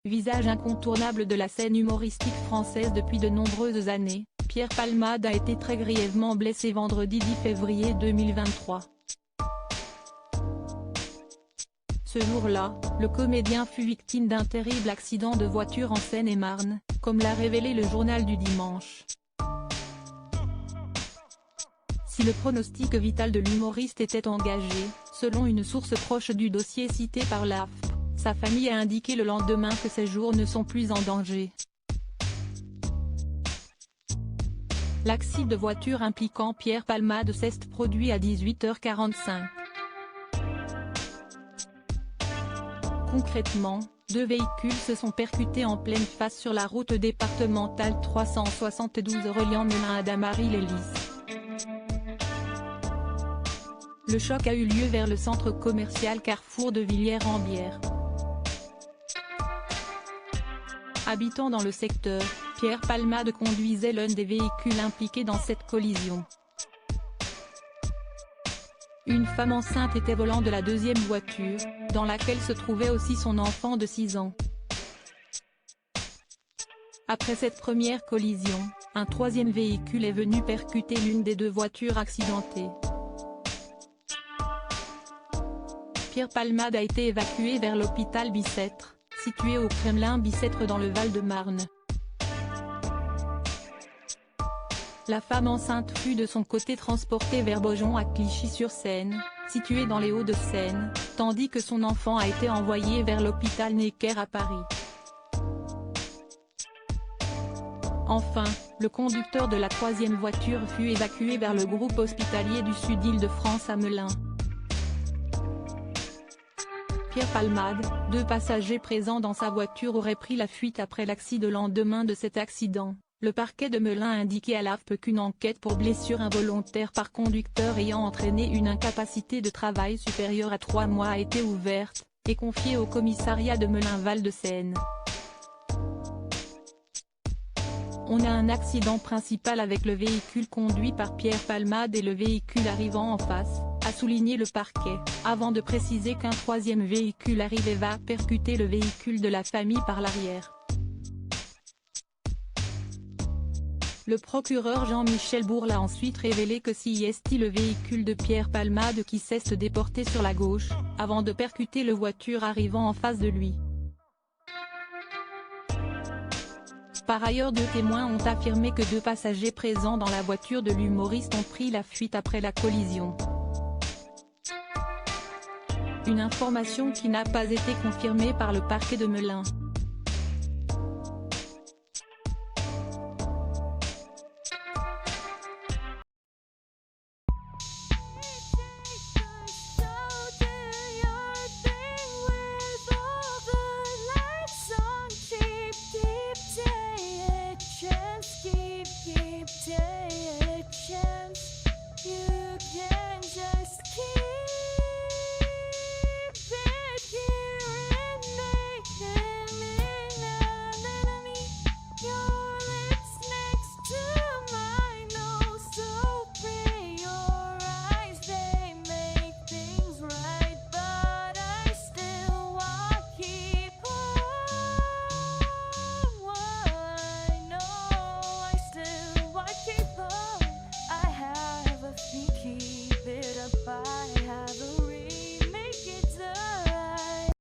Visage incontournable de la scène humoristique française depuis de nombreuses années, Pierre Palmade a été très grièvement blessé vendredi 10 février 2023. Ce jour-là, le comédien fut victime d'un terrible accident de voiture en Seine-et-Marne, comme l'a révélé le journal du dimanche. Si le pronostic vital de l'humoriste était engagé, selon une source proche du dossier cité par l'AFP, sa famille a indiqué le lendemain que ses jours ne sont plus en danger. L'accident de voiture impliquant Pierre Palmade s'est produit à 18h45. Concrètement, deux véhicules se sont percutés en pleine face sur la route départementale 372 reliant Melun à Damary-les-Lys. Le choc a eu lieu vers le centre commercial Carrefour de Villiers-en-Bière. Habitant dans le secteur, Pierre Palmade conduisait l'un des véhicules impliqués dans cette collision. Une femme enceinte était volant de la deuxième voiture, dans laquelle se trouvait aussi son enfant de 6 ans. Après cette première collision, un troisième véhicule est venu percuter l'une des deux voitures accidentées. Pierre Palmade a été évacué vers l'hôpital Bicêtre, situé au Kremlin Bicêtre dans le Val-de-Marne. La femme enceinte fut de son côté transportée vers Beaujon à Clichy-sur-Seine, situé dans les Hauts-de-Seine, tandis que son enfant a été envoyé vers l'hôpital Necker à Paris. Enfin, le conducteur de la troisième voiture fut évacué vers le groupe hospitalier du Sud Île-de-France à Melun. Pierre Palmade, deux passagers présents dans sa voiture auraient pris la fuite après l'accident. Le lendemain de cet accident, le parquet de Melun a indiqué à l'AFP qu'une enquête pour blessure involontaire par conducteur ayant entraîné une incapacité de travail supérieure à 3 mois a été ouverte, et confiée au commissariat de Melun-Val-de-Seine. On a un accident principal avec le véhicule conduit par Pierre Palmade et le véhicule arrivant en face, a souligné le parquet, avant de préciser qu'un troisième véhicule arrive et va percuter le véhicule de la famille par l'arrière. Le procureur Jean-Michel Bourle a ensuite révélé que c'est le véhicule de Pierre Palmade qui s'est déporté sur la gauche, avant de percuter la voiture arrivant en face de lui. Par ailleurs, deux témoins ont affirmé que deux passagers présents dans la voiture de l'humoriste ont pris la fuite après la collision. Une information qui n'a pas été confirmée par le parquet de Melun.